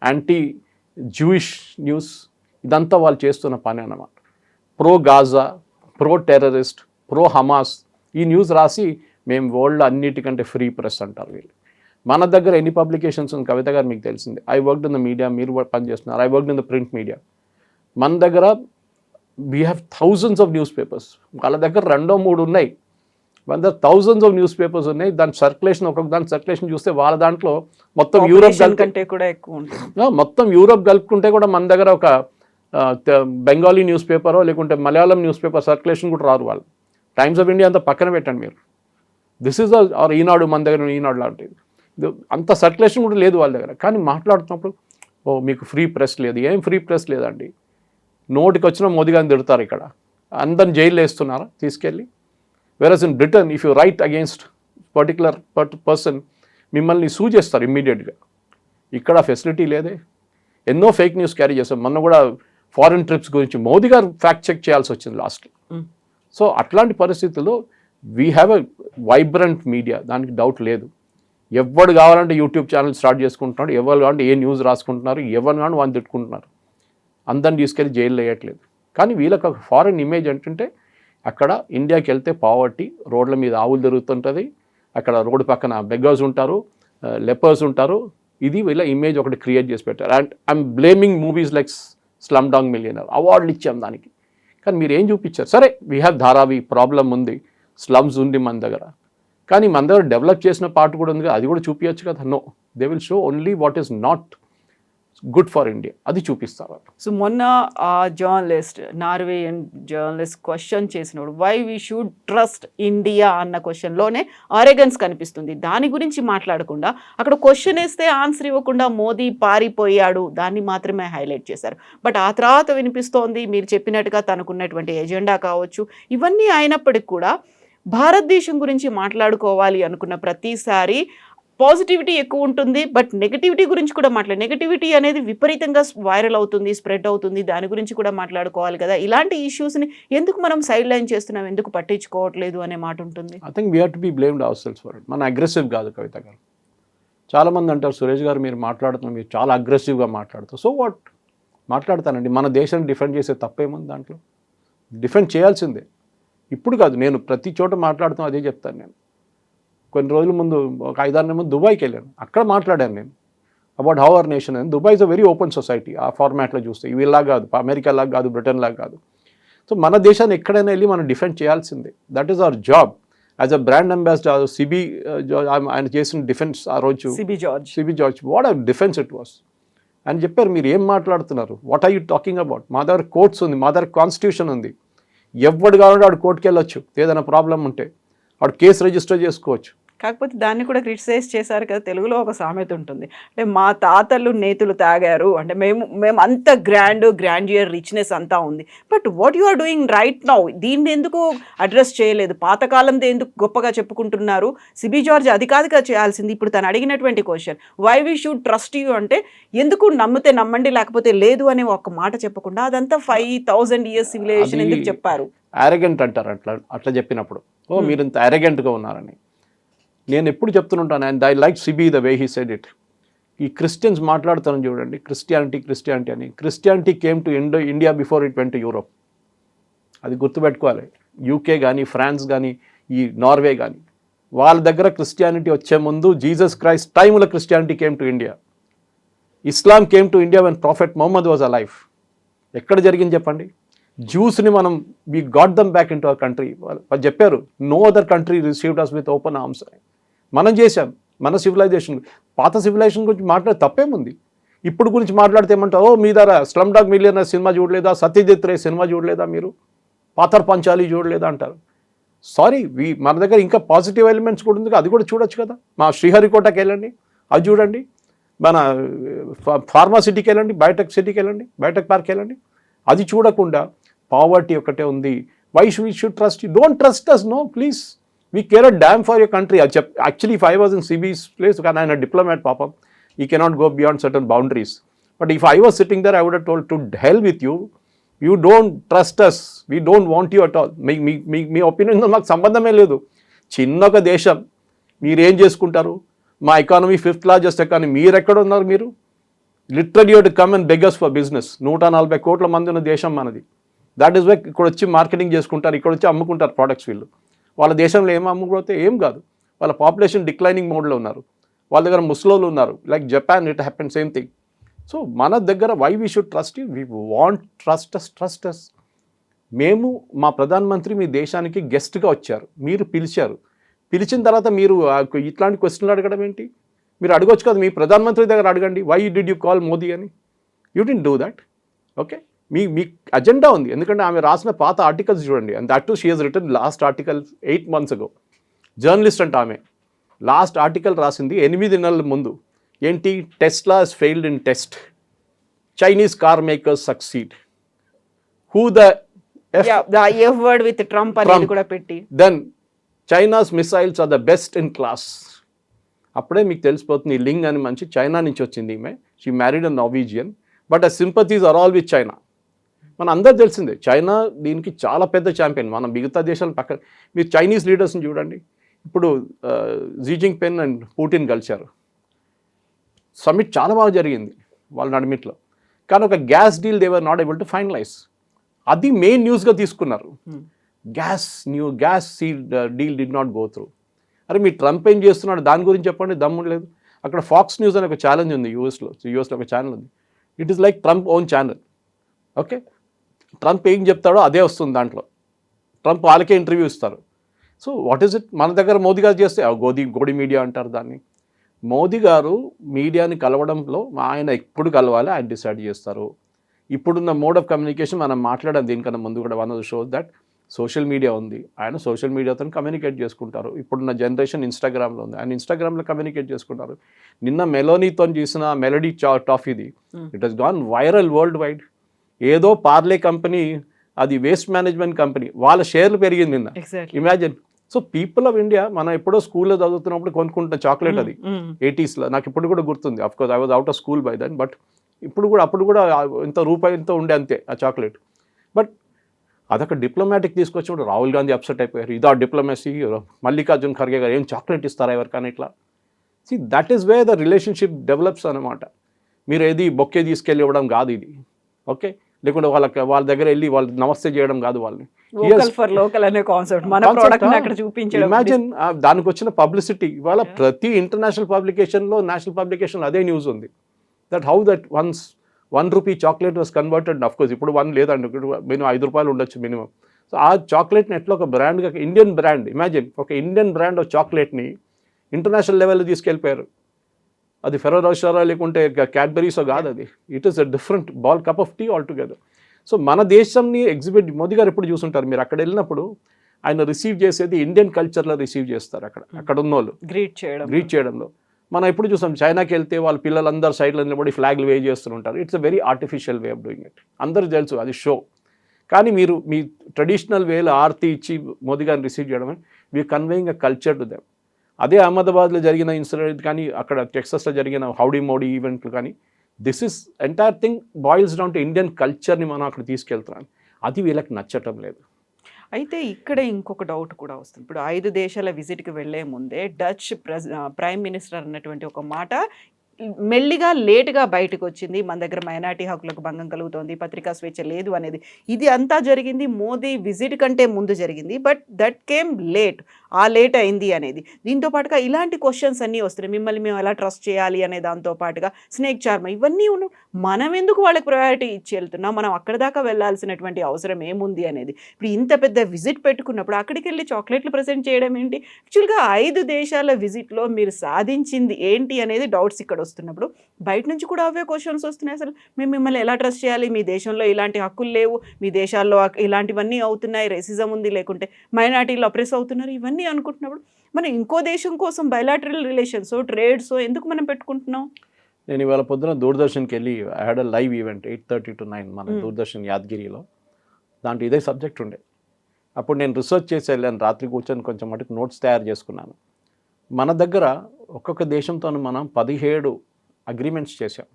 anti Jewish news, ఇదంతా వాళ్ళు చేస్తున్న పని అన్నమాట. Pro Gaza, pro terrorist, pro Hamas ఈ న్యూస్ రాసి మేము వరల్డ్ అన్నిటికంటే ఫ్రీ ప్రెస్ అంటారు వీళ్ళు. మన దగ్గర ఎన్ని పబ్లికేషన్స్ ఉంది కవిత గారు మీకు తెలిసింది. I worked in the media, మీరు పనిచేస్తున్నారు. I worked in the print media. మన దగ్గర we have thousands of news papers. వాళ్ళ దగ్గర 2-3 ఉన్నాయి. మన దగ్గర థౌజండ్స్ ఆఫ్ న్యూస్ పేపర్స్ ఉన్నాయి. దాని సర్క్యులేషన్, ఒక్కొక్క దాని సర్క్యులేషన్ చూస్తే వాళ్ళ దాంట్లో మొత్తం యూరోప్ కంటే కూడా ఎక్కువ ఉంటుంది. మొత్తం యూరోప్ కలుపుకుంటే కూడా మన దగ్గర ఒక బెంగాలీ న్యూస్ పేపరో లేకుంటే మలయాళం న్యూస్ పేపర్ సర్క్యులేషన్ కూడా రారు వాళ్ళు. టైమ్స్ ఆఫ్ ఇండియా అంతా పక్కన పెట్టండి మీరు. దిస్ ఈజ్ ఆర్ ఈనాడు, మన దగ్గర ఈనాడు లాంటిది అంత సర్క్యులేషన్ కూడా లేదు వాళ్ళ దగ్గర. కానీ మాట్లాడుతున్నప్పుడు మీకు ఫ్రీ ప్రెస్ లేదు. ఏం ఫ్రీ ప్రెస్ లేదండి. నోటికి వచ్చిన మోదీ గారిని తిడతారు. ఇక్కడ అందరిని జైల్లో వేస్తున్నారా తీసుకెళ్ళి? Versus in Britain if you write against particular person మిమ్మల్ని సూ చేస్తారు ఇమ్మీడియట్గా. ఇక్కడ ఫెసిలిటీ లేదే. ఎన్నో ఫేక్ న్యూస్ క్యారీ చేస్తాం. మొన్న కూడా ఫారిన్ ట్రిప్స్ గురించి మోదీ గారు ఫ్యాక్ట్ చెక్ చేయాల్సి వచ్చింది లాస్ట్లో. సో అట్లాంటి పరిస్థితుల్లో we have a vibrant media, దానికి డౌట్ లేదు. ఎవరు కావాలంటే యూట్యూబ్ ఛానల్ స్టార్ట్ చేసుకుంటున్నాడు, ఎవరు కావాలంటే ఏ న్యూస్ రాసుకుంటున్నారు, ఎవరు కావాలంటే వాళ్ళు తిట్టుకుంటున్నారు. అందరిని తీసుకెళ్ళి జైల్లో వేయట్లేదు. కానీ వీళ్ళకి ఒక ఫారెన్ ఇమేజ్ ఏంటంటే అక్కడ ఇండియాకి వెళ్తే పావర్టీ, రోడ్ల మీద ఆవులు తిరుగుతుంటుంది, అక్కడ రోడ్డు పక్కన బెగ్గర్స్ ఉంటారు, లెపర్స్ ఉంటారు, ఇది వీళ్ళ ఇమేజ్ ఒకటి క్రియేట్ చేసి పెట్టారు. And I'm blaming movies like slum dog millionaire, అవార్డులు ఇచ్చాం దానికి, కానీ మీరు ఏం చూపించారు? సరే వీ హ్యావ్ ధారావి, ప్రాబ్లం ఉంది, స్లమ్స్ ఉంది మన దగ్గర, కానీ మన దగ్గర డెవలప్ చేసిన పార్ట్ కూడా ఉంది కదా, అది కూడా చూపించచ్చు కదా. No, they will show only what is not good for India, అది చూపిస్తారు. సో మొన్న ఆ జర్నలిస్ట్, నార్వేయన్ జర్నలిస్ట్ క్వశ్చన్ చేసినప్పుడు why we should trust India అన్న క్వశ్చన్లోనే ఆరెగన్స్ కనిపిస్తుంది. దాని గురించి మాట్లాడకుండా అక్కడ క్వశ్చన్ వేస్తే ఆన్సర్ ఇవ్వకుండా మోదీ పారిపోయాడు, దాన్ని మాత్రమే హైలైట్ చేశారు. బట్ ఆ తర్వాత వినిపిస్తోంది మీరు చెప్పినట్టుగా తనకున్నటువంటి ఎజెండా కావచ్చు, ఇవన్నీ అయినప్పటికీ కూడా భారతదేశం గురించి మాట్లాడుకోవాలి అనుకున్న ప్రతిసారి పాజిటివిటీ ఎక్కువ ఉంటుంది, బట్ నెగటివిటీ గురించి కూడా నెగటివిటీ అనేది విపరీతంగా వైరల్ అవుతుంది, స్ప్రెడ్ అవుతుంది, దాని గురించి కూడా మాట్లాడుకోవాలి కదా. ఇలాంటి ఇష్యూస్ని ఎందుకు మనం సైడ్ లైన్ చేస్తున్నాం, ఎందుకు పట్టించుకోవట్లేదు అనే మాట ఉంటుంది. I think we have to be blamed ourselves for it. మన అగ్రెసివ్ కాదు కవిత గారు. చాలామంది అంటారు సురేష్ గారు మీరు మాట్లాడుతున్నారు, మీరు చాలా అగ్రెసివ్గా మాట్లాడుతారు. సో వాట్, మాట్లాడతానండి. మన దేశాన్ని డిఫెండ్ చేసే తప్పేముంది దాంట్లో? డిఫెండ్ చేయాల్సిందే. ఇప్పుడు కాదు, నేను ప్రతి చోట మాట్లాడుతాను, అదే చెప్తాను. నేను కొన్ని రోజుల ముందు, ఒక 5-6 నెలల ముందు దుబాయ్కి వెళ్ళాను, అక్కడ మాట్లాడాను నేను about how our nation. And Dubai is a very open society. ఆ ఫార్మాట్లో చూస్తే ఇవిలా కాదు, అమెరికా లాగా కాదు, బ్రిటన్ లాగా కాదు. సో మన దేశాన్ని ఎక్కడైనా వెళ్ళి మనం డిఫెండ్ చేయాల్సిందే. That is our job as a brand ambassador. CB ఆయన చేసిన డిఫెన్స్ ఆ రోజు, CB George, what a defence it was అని చెప్పారు. మీరు ఏం మాట్లాడుతున్నారు, what are you talking about? మా దగ్గర కోర్ట్స్ ఉంది, మా దగ్గర కాన్స్టిట్యూషన్ ఉంది. ఎవడు కావాలంటే వాడు కోర్టుకి వెళ్ళొచ్చు, ఏదైనా ప్రాబ్లం ఉంటే వాడు కేసు రిజిస్టర్ చేసుకోవచ్చు. కాకపోతే దాన్ని కూడా క్రిటిసైజ్ చేశారు కదా. తెలుగులో ఒక సామెత ఉంటుంది, అంటే మా తాతలు నేతులు తాగారు, అంటే మేము అంత గ్రాండియర్ రిచ్నెస్ అంతా ఉంది. But what you are doing right now, దీన్ని ఎందుకు అడ్రస్ చేయలేదు? పాతకాలంతో ఎందుకు గొప్పగా చెప్పుకుంటున్నారు? సిబి జార్జ్ అది కాదుగా చేయాల్సింది. ఇప్పుడు తను అడిగినటువంటి question why we should trust you అంటే, ఎందుకు నమ్మితే నమ్మండి లేకపోతే లేదు అనే ఒక మాట చెప్పకుండా అదంతా 5000 years సివిలైజేషన్ ఎందుకు చెప్పారు? అరెగెంట్ అంటారు అట్లా చెప్పినప్పుడు. ఓ మీరు ఇంత అరెగెంట్గా ఉన్నారని. నేను ఎప్పుడు చెప్తుంటాను, and I like CB the way he said it. ఈ క్రిస్టియన్స్ మాట్లాడుతాను చూడండి, క్రిస్టియానిటీ అని. Christianity came to India before it went to Europe. అది గుర్తుపెట్టుకోవాలి. యూకే కానీ, ఫ్రాన్స్ కానీ, ఈ నార్వే కానీ, వాళ్ళ దగ్గర క్రిస్టియానిటీ వచ్చే ముందు జీసస్ క్రైస్ట్ టైంలో Christianity came to India. Islam came to India when prophet Muhammad was alive. ఎక్కడ జరిగింది చెప్పండి? జ్యూస్ని మనం we got them back into our country. వాళ్ళు చెప్పారు no other country received us with open arms. మనం చేశాం మన సివిలైజేషన్. పాత సివిలైజేషన్ గురించి మాట్లాడే తప్పేముంది? ఇప్పుడు గురించి మాట్లాడితే ఏమంటారు, ఓ మీ ద్వారా స్లమ్ డాగ్ మిలియనర్ సినిమా చూడలేదా, సత్యజిత్ రే సినిమా చూడలేదా, మీరు పాతర్ పంచాలి చూడలేదా అంటారు. సారీ, మన దగ్గర ఇంకా పాజిటివ్ ఎలిమెంట్స్ కూడా ఉంది, అది కూడా చూడొచ్చు కదా. మా శ్రీహరికోటకి వెళ్ళండి, అది చూడండి. మన ఫార్మా సిటీకి వెళ్ళండి, బయోటెక్ సిటీకి వెళ్ళండి, బయోటెక్ పార్క్ వెళ్ళండి. అది చూడకుండా పావర్టీ ఒకటే ఉంది. Why we should trust you? Don't trust us, no please. We care a damn for your country. అది actually if I was in CB's place, కానీ ఆయన డిప్లొమాట్ పాపం, he cannot go beyond certain boundaries. But if I was sitting there I would have told to hell with you, you don't trust us, we don't want you at all. మీ ఒపీనియన్తో మాకు సంబంధమే లేదు. చిన్న ఒక దేశం, మీరేం చేసుకుంటారు? మా ఎకానమీ 5th largest ఎకానమీ, మీరు ఎక్కడ ఉన్నారు? మీరు literally to come and beggars for business. 140 కోట్ల మంది ఉన్న దేశం మనది. దాట్ ఈస్ వై ఇక్కడ వచ్చి మార్కెటింగ్ చేసుకుంటారు, ఇక్కడ వచ్చి అమ్ముకుంటారు ప్రోడక్ట్స్. వీళ్ళు వాళ్ళ దేశంలో ఏం అమ్ముకోతే ఏం కాదు. వాళ్ళ పాపులేషన్ డిక్లైనింగ్ మోడ్లో ఉన్నారు. వాళ్ళ దగ్గర ముస్లోలు ఉన్నారు, like Japan, it happen same thing. So మన దగ్గర why we should trust you? We want trust us. మేము, మా ప్రధానమంత్రి మీ దేశానికి గెస్ట్గా వచ్చారు, మీరు పిలిచారు. పిలిచిన తర్వాత మీరు ఇట్లాంటి క్వశ్చన్లు అడగడం ఏంటి? మీరు అడగొచ్చు కదా, మీ ప్రధానమంత్రి దగ్గర అడగండి, why did you call Modi అని. You didn't do that. Okay, మీ అజెండా ఉంది. ఎందుకంటే ఆమె రాసిన పాత ఆర్టికల్స్ చూడండి. And that to she has written last article 8 months ago. Journalist అంటే ఆమె లాస్ట్ ఆర్టికల్ రాసింది 8 నెలల ముందు. ఏంటి? Tesla has failed in test, Chinese car makers succeed, who the F word with Trump అనేది కూడా పెట్టి, then China's missiles are the best in class. అప్పుడే మీకు తెలిసిపోతుంది ఈ లింగ్ అని మంచి చైనా నుంచి వచ్చింది ఈమె. She married a Norwegian, but her sympathies are all with China. మన అందరు తెలిసిందే, చైనా దీనికి చాలా పెద్ద ఛాంపియన్. మన మిగతా దేశాల పక్కన మీరు చైనీస్ లీడర్స్ని చూడండి. ఇప్పుడు జీ జింగ్పిన్ అండ్ పుటిన్ కలిశారు, సమ్మిట్ చాలా బాగా జరిగింది వాళ్ళ నడిమిట్లో. కానీ ఒక gas deal they were not able to finalise. అది మెయిన్ న్యూస్గా తీసుకున్నారు. Gas deal did not go through. అరే మీ ట్రంప్ ఏం చేస్తున్నాడు దాని గురించి చెప్పండి, దమ్ము లేదు. అక్కడ ఫాక్స్ న్యూస్ అనే ఒక ఛాలెంజ్ ఉంది యూఎస్లో ఒక ఛానల్ ఉంది. It is like Trump own channel. Okay, Trump ఏం చెప్తాడో అదే వస్తుంది దాంట్లో. ట్రంప్ వాళ్ళకే ఇంటర్వ్యూ ఇస్తారు. So what is it? మన దగ్గర మోదీ గారు చేస్తే గోడి మీడియా అంటారు దాన్ని. మోదీ గారు మీడియాని కలవడంలో ఆయన ఎప్పుడు కలవాలి ఆయన డిసైడ్ చేస్తారు. ఇప్పుడున్న మోడ్ ఆఫ్ కమ్యూనికేషన్ మనం మాట్లాడడం దీనికన్నా ముందు కూడా one of the shows that social media ఉంది. ఆయన సోషల్ మీడియాతో కమ్యూనికేట్ చేసుకుంటారు. ఇప్పుడున్న జనరేషన్ ఇన్స్టాగ్రామ్లో ఉంది, ఆయన ఇన్స్టాగ్రామ్లో కమ్యూనికేట్ చేసుకుంటారు. నిన్న మెలోనీతో చేసిన మెలడీ టాఫీది it has gone viral worldwide. ఏదో పార్లే కంపెనీ, అది వేస్ట్ మేనేజ్మెంట్ కంపెనీ, వాళ్ళ షేర్లు పెరిగింది నిన్న. Imagine. So people of India, మనం ఎప్పుడో స్కూల్లో చదువుతున్నప్పుడు కొనుక్కుంటున్న చాక్లెట్ అది 80sలో, నాకు ఇప్పుడు కూడా గుర్తుంది. Of course I was out of school by then, but అప్పుడు కూడా ఇంత రూపాయలతో ఉండే అంతే ఆ చాక్లెట్. బట్ అదొక డిప్లొమాటిక్ తీసుకొచ్చినప్పుడు రాహుల్ గాంధీ అప్సెట్ అయిపోయారు. ఇదా డిప్లొమసీ, మల్లికార్జున్ ఖర్గే గారు ఏం చాక్లెట్ ఇస్తారా ఎవరికైనా ఇట్లా. See that is way the relationship develops అనమాట. మీరు ఏది బొక్కే తీసుకెళ్ళి ఇవ్వడం కాదు ఇది. ఓకే, లేకుంటే వాళ్ళ దగ్గర వెళ్ళి వాళ్ళు నమస్తే చేయడం కాదు వాళ్ళని. ఇమాజిన్ దానికి వచ్చిన పబ్లిసిటీ. ఇవాళ ప్రతి ఇంటర్నేషనల్ పబ్లికేషన్లో, నేషనల్ పబ్లికేషన్లో అదే న్యూస్ ఉంది. That how that once ₹1 chocolate was converted. Of course ఇప్పుడు 1 లేదండి, మినిమం ₹5 ఉండొచ్చు మినిమం. సో ఆ చాక్లెట్ని ఎట్లా ఒక బ్రాండ్గా, ఇండియన్ బ్రాండ్, ఇమాజిన్ ఒక ఇండియన్ బ్రాండ్ ఆఫ్ చాక్లెట్ని ఇంటర్నేషనల్ లెవెల్లో తీసుకెళ్ళిపోయారు. అది ఫెరో రోషరా లేకుంటే క్యాడ్బరీసో కాదు అది. It is a different cup of tea altogether. So మన దేశంని ఎగ్జిబిట్ మోదీ గారు ఎప్పుడు చూసుంటారు. మీరు అక్కడ వెళ్ళినప్పుడు ఆయన రిసీవ్ చేసేది ఇండియన్ కల్చర్లో రిసీవ్ చేస్తారు. అక్కడ ఉన్న వాళ్ళు గ్రీట్ చేయడంలో మనం ఎప్పుడు చూసాం. చైనాకి వెళ్తే వాళ్ళ పిల్లలందరూ సైడ్లో నిలబడి ఫ్లాగ్లు వే చేస్తుంటారు. It's a very artificial way of doing it. అందరికీ తెలుసు అది షో. కానీ మీరు మీ ట్రెడిషనల్ వేలో ఆర్తి ఇచ్చి మోదీ గారిని రిసీవ్ చేయడం, we conveying a culture to them. అదే అహ్మదాబాద్లో జరిగిన ఇన్సిడెంట్ కానీ, అక్కడ టెక్సస్లో జరిగిన హౌడీ మోడీ ఈవెంట్లు కానీ, this is entire thing boils down to Indian కల్చర్ని మనం అక్కడ తీసుకెళ్తున్నాం. అది వీళ్ళకి నచ్చటం లేదు. అయితే ఇక్కడ ఇంకొక డౌట్ కూడా వస్తుంది. ఇప్పుడు 5 దేశాల విజిట్కి వెళ్లే ముందే డచ్ ప్రైమ్ మినిస్టర్ అన్నటువంటి ఒక మాట మెల్లిగా లేటుగా బయటకు వచ్చింది. మన దగ్గర మైనార్టీ హక్కులకు భంగం కలుగుతోంది, పత్రికా స్వేచ్ఛ లేదు అనేది. ఇది అంతా జరిగింది మోదీ విజిట్ కంటే ముందు జరిగింది. But that came late. ఆ లేట్ అయింది అనేది. దీంతో పాటుగా ఇలాంటి క్వశ్చన్స్ అన్నీ వస్తున్నాయి. మిమ్మల్ని మేము ఎలా ట్రస్ట్ చేయాలి అనే దాంతో పాటుగా స్నేక్ చార్మ ఇవన్నీ మనం ఎందుకు వాళ్ళకి ప్రయారిటీ ఇచ్చి వెళ్తున్నాం, మనం అక్కడ దాకా వెళ్ళాల్సినటువంటి అవసరం ఏముంది అనేది. ఇప్పుడు ఇంత పెద్ద విజిట్ పెట్టుకున్నప్పుడు అక్కడికి వెళ్ళి చాక్లెట్లు ప్రజెంట్ చేయడం ఏంటి? యాక్చువల్గా 5 దేశాల విజిట్లో మీరు సాధించింది ఏంటి అనేది డౌట్స్ ఇక్కడ వస్తున్నప్పుడు బయట నుంచి కూడా అవే క్వశ్చన్స్ వస్తున్నాయి. అసలు మేము మిమ్మల్ని ఎలా ట్రస్ట్ చేయాలి, మీ దేశంలో ఇలాంటి హక్కులు లేవు, మీ దేశాల్లో ఇలాంటివన్నీ అవుతున్నాయి, రేసిజం ఉంది, లేకుంటే మైనారిటీలు అప్రెస్ అవుతున్నారు, ఇవన్నీ అనుకుంటున్నప్పుడు మనం ఇంకో దేశం కోసం బయలాటరల్ రిలేషన్స్, ట్రేడ్స్ ఎందుకు మనం పెట్టుకుంటున్నాం? నేను ఇవాళ పొద్దున దూరదర్శన్కి వెళ్ళి I had a live event 8:30 to 9 మన దూరదర్శన్ యాదగిరిలో. దాంట్లో ఇదే సబ్జెక్ట్ ఉండే. అప్పుడు నేను రిసర్చ్ చేసి వెళ్ళాను, రాత్రి కూర్చొని కొంచెం మటుకు నోట్స్ తయారు చేసుకున్నాను. మన దగ్గర ఒక్కొక్క దేశంతో మనం 17 అగ్రిమెంట్స్ చేసాం.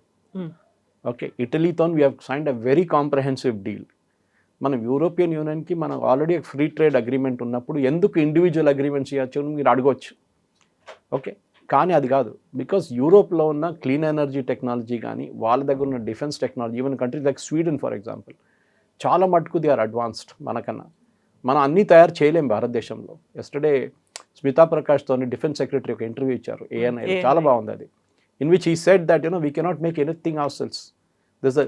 ఓకే, ఇటలీతో we have signed a very comprehensive deal. మనం యూరోపియన్ యూనియన్కి మనం ఆల్రెడీ ఫ్రీ ట్రేడ్ అగ్రిమెంట్ ఉన్నప్పుడు ఎందుకు ఇండివిజువల్ అగ్రిమెంట్స్ చేయొచ్చు అని మీరు అడగవచ్చు. ఓకే, కానీ అది కాదు. బికాస్ యూరోప్లో ఉన్న క్లీన్ ఎనర్జీ టెక్నాలజీ కానీ, వాళ్ళ దగ్గర ఉన్న defence technology, even countries like Sweden for example, చాలా మటుకు దే ఆర్ అడ్వాన్స్డ్ మనకన్నా. మనం అన్నీ తయారు చేయలేం భారతదేశంలో. ఎస్టర్డే స్మితా ప్రకాష్తో డిఫెన్స్ సెక్రటరీ ఒక ఇంటర్వ్యూ ఇచ్చారు ANI, చాలా బాగుంది అది. In which he said that we cannot make anything ourselves. This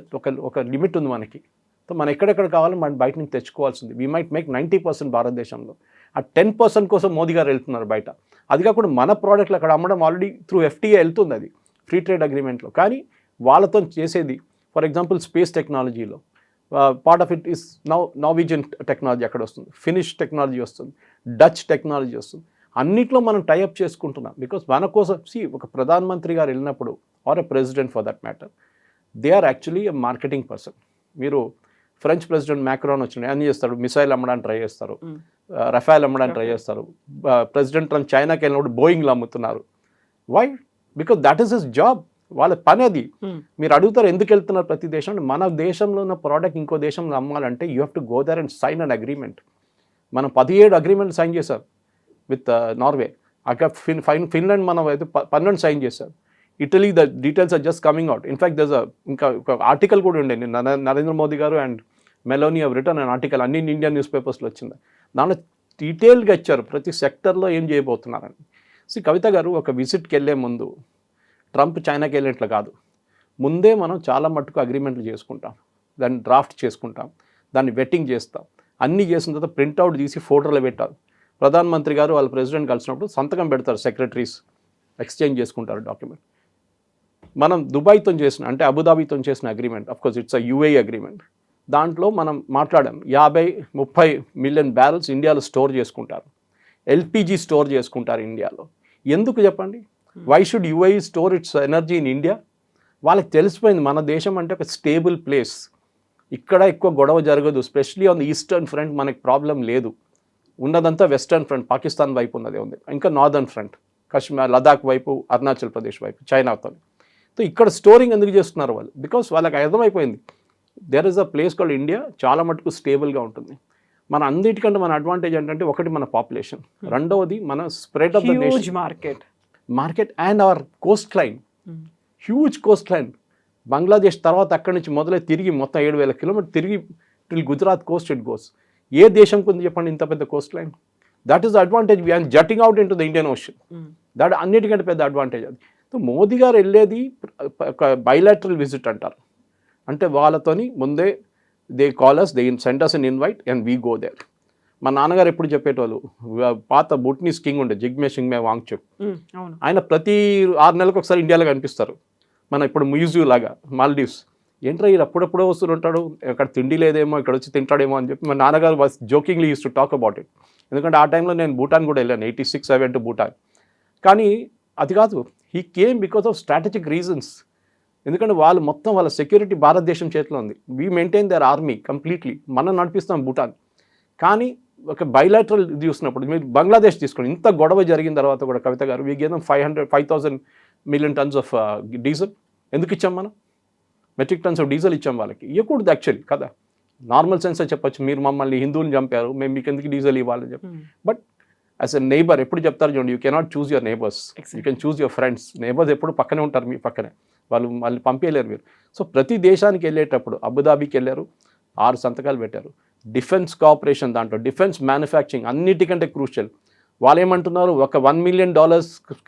ఒక లిమిట్ ఉంది మనకి. సో మనం ఎక్కడెక్కడ కావాలో మనం బయట నుంచి తెచ్చుకోవాల్సింది. వీ మైట్ మేక్ 90% భారతదేశంలో. ఆ 10% కోసం మోదీ గారు వెళ్తున్నారు బయట. అది కాకుండా మన ప్రోడక్ట్లు అక్కడ అమ్మడం ఆల్రెడీ త్రూ FTA వెళ్తుంది, అది ఫ్రీ ట్రేడ్ అగ్రిమెంట్లో. కానీ వాళ్ళతో చేసేది ఫర్ ఎగ్జాంపుల్ స్పేస్ టెక్నాలజీలో part of it is Norwegian technology అక్కడ వస్తుంది, ఫినిష్ టెక్నాలజీ వస్తుంది, డచ్ టెక్నాలజీ వస్తుంది. అన్నిట్లో మనం టైఅప్ చేసుకుంటున్నాం. బికాస్ మన కోసం ఒక ప్రధానమంత్రి గారు వెళ్ళినప్పుడు, or a president for that matter, they are actually a marketing person. మీరు ఫ్రెంచ్ ప్రెసిడెంట్ మ్యాక్రాన్ వచ్చిన అన్ని చేస్తారు, మిసైల్ అమ్మడానికి ట్రై చేస్తారు, రఫాల్ అమ్మడానికి ట్రై చేస్తారు. ప్రెసిడెంట్ ట్రంప్ చైనాకి వెళ్ళినప్పుడు బోయింగ్లు అమ్ముతున్నారు. Why? Because that is his job, వాళ్ళ పని అది. మీరు అడుగుతారు ఎందుకు వెళ్తున్నారు ప్రతి దేశంలో. మన దేశంలో ఉన్న ప్రోడక్ట్ ఇంకో దేశంలో అమ్మాలంటే you have to go there and sign an agreement. మనం 17 అగ్రిమెంట్ సైన్ చేశారు విత్ నార్వే. అక్కడ ఫిన్లాండ్ మనం అయితే 12 సైన్ చేశారు. Italy the details are just coming out. In fact there's ఇంకా ఒక ఆర్టికల్ కూడా ఉండే, నరేంద్ర మోదీ గారు and Meloni have written an article, అన్ని ఇండియన్ న్యూస్ పేపర్స్లో వచ్చింది. దాంట్లో డీటెయిల్గా ఇచ్చారు ప్రతి సెక్టర్లో ఏం చేయబోతున్నారని. కవిత గారు ఒక విజిట్కి వెళ్ళే ముందు ట్రంప్ చైనాకి వెళ్ళినట్లు కాదు, ముందే మనం చాలా మట్టుకు అగ్రిమెంట్లు చేసుకుంటాం, దాన్ని డ్రాఫ్ట్ చేసుకుంటాం, దాన్ని వెట్టింగ్ చేస్తాం, అన్నీ చేసిన తర్వాత ప్రింట్అవుట్ తీసి ఫోటోలో పెట్టాలి. ప్రధానమంత్రి గారు వాళ్ళ ప్రెసిడెంట్ కలిసినప్పుడు సంతకం పెడతారు, సెక్రటరీస్ ఎక్స్చేంజ్ చేసుకుంటారు డాక్యుమెంట్. మనం దుబాయ్తో చేసిన అంటే అబుదాబీతో చేసిన agreement, of course it's a UAE agreement, దాంట్లో మనం మాట్లాడాం 50-30 మిలియన్ బ్యారెల్స్ ఇండియాలో స్టోర్ చేసుకుంటారు, ఎల్పిజి స్టోర్ చేసుకుంటారు ఇండియాలో. ఎందుకు చెప్పండి? Why should UAE store its energy in India? వాళ్ళకి తెలిసిపోయింది మన దేశం అంటే ఒక స్టేబుల్ ప్లేస్, ఇక్కడ ఎక్కువ గొడవ జరగదు, especially on the eastern front మనకి ప్రాబ్లం లేదు, ఉన్నదంతా వెస్టర్న్ ఫ్రంట్ పాకిస్తాన్ వైపు ఉన్నదే ఉంది, ఇంకా నార్దర్న్ ఫ్రంట్ కాశ్మీర్ లదాఖ్ వైపు అరుణాచల్ ప్రదేశ్ వైపు చైనాతో. సో ఇక్కడ స్టోరింగ్ ఎందుకు చేస్తున్నారు వాళ్ళు? బికాస్ వాళ్ళకి అర్థమైపోయింది there is a place called India, చాలా మటుకు స్టేబుల్గా ఉంటుంది. మన అన్నిటికంటే మన అడ్వాంటేజ్ ఏంటంటే ఒకటి మన పాపులేషన్, రెండవది మన spread of the nation market and our coastline, huge coastline. Bangladesh తర్వాత అక్కడి నుంచి మొదలై తిరిగి మొత్తం 7,000 కిలోమీటర్ తిరిగి till Gujarat coast it goes. ఏ దేశం కొంది చెప్పండి ఇంత పెద్ద coastline? That is the advantage we are jutting out into the Indian Ocean. That అన్నిటికంటే పెద్ద అడ్వాంటేజ్ అది. సో మోదీ గారు వెళ్ళేది ఒక బైలాటరల్ విజిట్ అంటారు, అంటే వాళ్ళతోని ముందే they callers they send us an invite and we go there. మా నాన్నగారు ఎప్పుడు చెప్పేటోళ్ళు, పాత బుట్నీస్ కింగ్ ఉండే జిగ్మే సింగ్మే వాంగ్చుక్, ఆయన ప్రతి 6 నెలలకు ఒకసారి ఇండియాలో కనిపిస్తారు. మన ఇప్పుడు మ్యూజియం లాగా మాల్దీవ్స్. ఏంట్రా ఇది అప్పుడప్పుడో వస్తుంటాడు, అక్కడ తిండి లేదేమో ఇక్కడ వచ్చి తింటాడేమో అని చెప్పి మా నాన్నగారు was జోకింగ్లీ use to talk about it. ఎందుకంటే ఆ టైంలో నేను భూటాన్ కూడా వెళ్ళాను, 86 I went to భూటాన్. కానీ అది కాదు, he came because of strategic reasons. ఎందుకంటే వాళ్ళు మొత్తం వాళ్ళ సెక్యూరిటీ భారతదేశం చేతిలో ఉంది. We maintain their army completely, మనం నడిపిస్తాం భూటాన్. కానీ ఒక బైలాటరల్ ఇది చూసినప్పుడు మీరు బంగ్లాదేశ్ తీసుకోండి, ఇంత గొడవ జరిగిన తర్వాత కూడా కవిత గారు we game 5,000 million tons of diesel. ఎందుకు ఇచ్చాం మనం? మెట్రిక్ టన్స్ ఆఫ్ డీజిల్ ఇచ్చాం వాళ్ళకి. ఇవ్వకూడదు యాక్చువల్లీ కదా, నార్మల్ సెన్సే చెప్పొచ్చు, మీరు మమ్మల్ని హిందువులు చంపారు మేము మీకు ఎందుకు డీజిల్ ఇవ్వాలని చెప్పి. బట్ యాజ్ ఎ నైబర్ ఎప్పుడు చెప్తారు చూడండి, you cannot choose your neighbours, you can choose your friends. Neighbours ఎప్పుడు పక్కనే ఉంటారు, మీ పక్కనే, వాళ్ళు పంపించలేరు మీరు. సో ప్రతి దేశానికి వెళ్ళేటప్పుడు అబుదాబీకి వెళ్ళారు, 6 సంతకాలు పెట్టారు. డిఫెన్స్ కోఆపరేషన్ దాంట్లో డిఫెన్స్ మ్యానుఫ్యాక్చరింగ్ అన్నిటికంటే క్రూషియల్. వాళ్ళు ఏమంటున్నారు, ఒక $1 million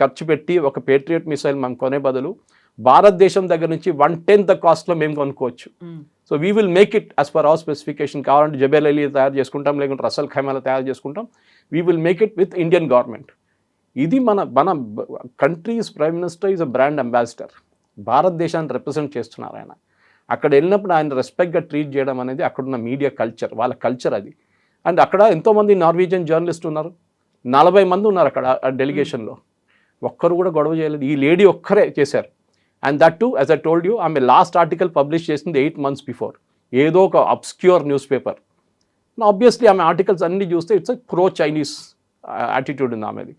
ఖర్చు పెట్టి ఒక పేట్రియట్ మిసైల్ మనం కొనే బదులు భారతదేశం దగ్గర నుంచి 1/10 ద కాస్ట్లో మేము కొనుక్కోవచ్చు. So we will make it as per our specification. కావాలంటే జబేల్ అలీ తయారు చేసుకుంటాం, లేకుంటే రసల్ ఖైమాలో తయారు చేసుకుంటాం. We will make it with Indian government. ఇది మన countries prime minister is a brand ambassador, భారతదేశాన్ని రిప్రజెంట్ చేస్తున్నారు ఆయన. అక్కడ వెళ్ళినప్పుడు ఆయన రెస్పెక్ట్గా ట్రీట్ చేయడం అనేది అక్కడున్న మీడియా కల్చర్, వాళ్ళ కల్చర్ అది. అండ్ అక్కడ ఎంతోమంది నార్వీజియన్ జర్నలిస్ట్ ఉన్నారు, 40 మంది ఉన్నారు అక్కడ ఆ డెలిగేషన్లో. ఒక్కరు కూడా గొడవ చేయలేదు, ఈ లేడీ ఒక్కరే చేశారు. And that to as I told you, ఆమె లాస్ట్ ఆర్టికల్ పబ్లిష్ చేసింది 8 months బిఫోర్, ఏదో ఒక అబ్స్క్యూర్ న్యూస్ పేపర్. ఆబ్వియస్లీ ఆమె ఆర్టికల్స్ అన్నీ చూస్తే ఇట్స్ ప్రో చైనీస్ యాటిట్యూడ్ ఉంది ఆమెది.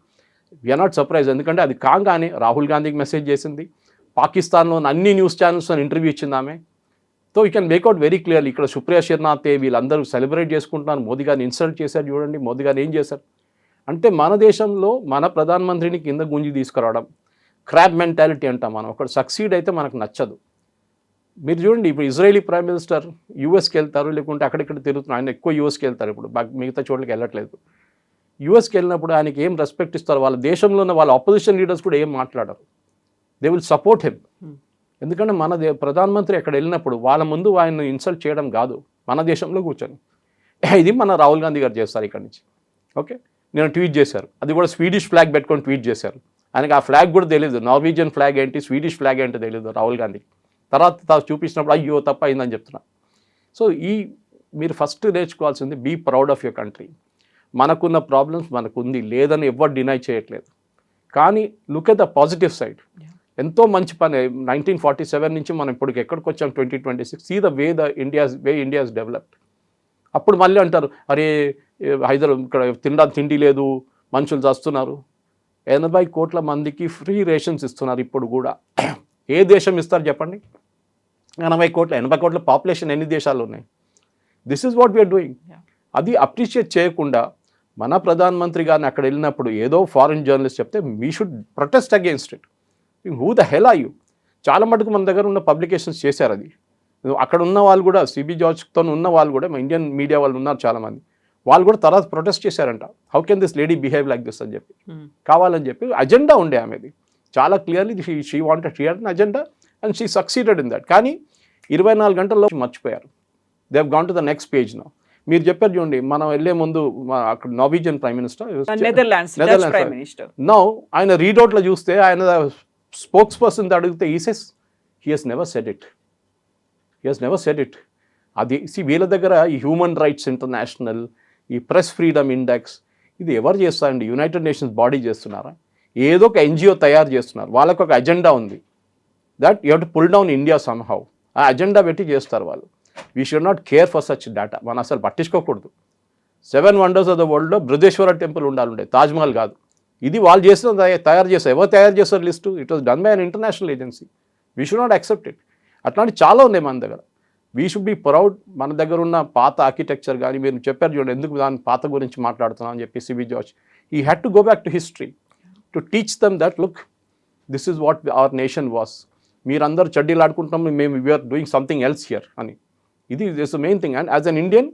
వీఆర్ నాట్ సర్ప్రైజ్, ఎందుకంటే అది కాగానే రాహుల్ గాంధీకి మెసేజ్ చేసింది, పాకిస్తాన్లో అన్ని న్యూస్ ఛానల్స్తో ఇంటర్వ్యూ ఇచ్చింది ఆమె. So you can make out very clearly. ఇక్కడ సుప్రియా శర్నాథే వీళ్ళందరూ సెలబ్రేట్ చేసుకుంటున్నారు, మోదీ గారిని ఇన్సల్ట్ చేశారు, చూడండి మోదీ గారు ఏం చేశారు. అంటే మన దేశంలో మన ప్రధానమంత్రిని కింద గుంజి తీసుకురావడం, క్రాబ్ మెంటాలిటీ అంటాం మనం. ఒకటి సక్సీడ్ అయితే మనకు నచ్చదు. మీరు చూడండి, ఇప్పుడు ఇజ్రాయేలీ ప్రైమ్ మినిస్టర్ యూఎస్కి వెళ్తారు, లేకుంటే అక్కడిక్కడ తిరుగుతున్నారు. ఆయన ఎక్కువ యూఎస్కి వెళ్తారు, ఇప్పుడు మిగతా చోట్లకి వెళ్ళట్లేదు. యూఎస్కి వెళ్ళినప్పుడు ఆయనకి ఏం రెస్పెక్ట్ ఇస్తారు, వాళ్ళ దేశంలో ఉన్న వాళ్ళ అపోజిషన్ లీడర్స్ కూడా ఏం మాట్లాడరు. They will support him. ఎందుకంటే మన ప్రధానమంత్రి అక్కడ వెళ్ళినప్పుడు వాళ్ళ ముందు ఆయన్ని ఇన్సల్ట్ చేయడం కాదు, మన దేశంలో కూర్చొని. ఇది మన రాహుల్ గాంధీ గారు చేస్తారు ఇక్కడ నుంచి. ఓకే, నేను ట్వీట్ చేశారు, అది కూడా స్వీడిష్ ఫ్లాగ్ పెట్టుకొని ట్వీట్ చేశారు. ఆయనకి ఆ ఫ్లాగ్ కూడా తెలియదు, నార్వీజియన్ ఫ్లాగ్ ఏంటి స్వీడిష్ ఫ్లాగ్ ఏంటో తెలియదు రాహుల్ గాంధీకి. తర్వాత చూపించినప్పుడు అయ్యో తప్ప అయిందని చెప్తున్నా. సో మీరు ఫస్ట్ నేర్చుకోవాల్సింది, be proud of your country. మనకున్న ప్రాబ్లమ్స్ మనకుంది, లేదని ఎవరు డినై చేయట్లేదు. కానీ look at the positive side. ఎంతో మంచి పని 1947 నుంచి మనం ఇప్పుడు ఎక్కడికి వచ్చాం 2026. See the India is developed. అప్పుడు మళ్ళీ అంటారు, అరే ఇక్కడ తిండి లేదు, మనుషులు చస్తున్నారు. 80 కోట్ల మందికి ఫ్రీ రేషన్స్ ఇస్తున్నారు ఇప్పుడు కూడా. ఏ దేశం ఇస్తారు చెప్పండి? 80 కోట్ల పాపులేషన్ ఎన్ని దేశాలు ఉన్నాయి? This is what we are doing. అది అప్రిషియేట్ చేయకుండా మన ప్రధానమంత్రి గారిని అక్కడ వెళ్ళినప్పుడు ఏదో ఫారిన్ జర్నలిస్ట్ చెప్తే we should protest against it. Who the hell are you? చాలా మటుకు మన దగ్గర ఉన్న పబ్లికేషన్స్ చేశారు అది. అక్కడ ఉన్న వాళ్ళు కూడా, సిబి జార్జ్తో ఉన్న వాళ్ళు కూడా, ఇండియన్ మీడియా వాళ్ళు ఉన్నారు చాలామంది, వాళ్ళు కూడా తర్వాత ప్రొటెస్ట్ చేశారంట. How can this lady behave like this అని చెప్పి, కావాలని చెప్పి అజెండా ఉండే ఆమెది. చాలా clearly she wanted she had an agenda and she succeeded in that. కానీ 24 గంటల్లో మర్చిపోయారు. They have gone to the next page now. మీరు చెప్పారు చూడండి, మనం వెళ్ళే ముందు అక్కడ Norwegian prime minister Netherlands prime minister now ఆయన రీడౌట్లో చూస్తే ఆయన స్పోక్స్ పర్సన్ అడిగితే he says he has never said it. అది వీళ్ళ దగ్గర ఈ హ్యూమన్ రైట్స్ ఇంటర్నేషనల్, ఈ ప్రెస్ ఫ్రీడమ్ ఇండెక్స్, ఇది ఎవరు చేస్తారండి? యునైటెడ్ నేషన్స్ బాడీ చేస్తున్నారా? ఏదో ఒక ఎన్జిఓ తయారు చేస్తున్నారు, వాళ్ళకు ఒక అజెండా ఉంది, that you have to pull down India somehow. ఆ అజెండా పెట్టి చేస్తారు వాళ్ళు. We should not care for such data. మనం అసలు పట్టించుకోకూడదు. 7 వండర్స్ ఆఫ్ ద వరల్డ్లో బృహదేశ్వర టెంపుల్ ఉండాలి, తాజ్మహల్ కాదు. ఇది వాళ్ళు చేసిన తయారు చేస్తారు. ఎవరు తయారు చేస్తారు list? It was done by an international agency. We should not accept it. అట్లాంటి చాలా ఉన్నాయి మన దగ్గర. We should be proud. మన దగ్గర ఉన్న పాత ఆర్కిటెక్చర్ కానీ, మీరు చెప్పారు చూడండి, ఎందుకు దాని పాత గురించి మాట్లాడుతున్నాం అని చెప్పి CB George, he had to go back to history to teach them that look, this is what our nation was. మీరందరూ చడ్డీలు ఆడుకుంటాం, మేము we are doing something else here అని. ఇది is the main thing. And as an Indian,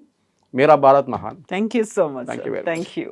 మేరా భారత్ మహాన్. Thank you so much. Thank you very much. Thank you.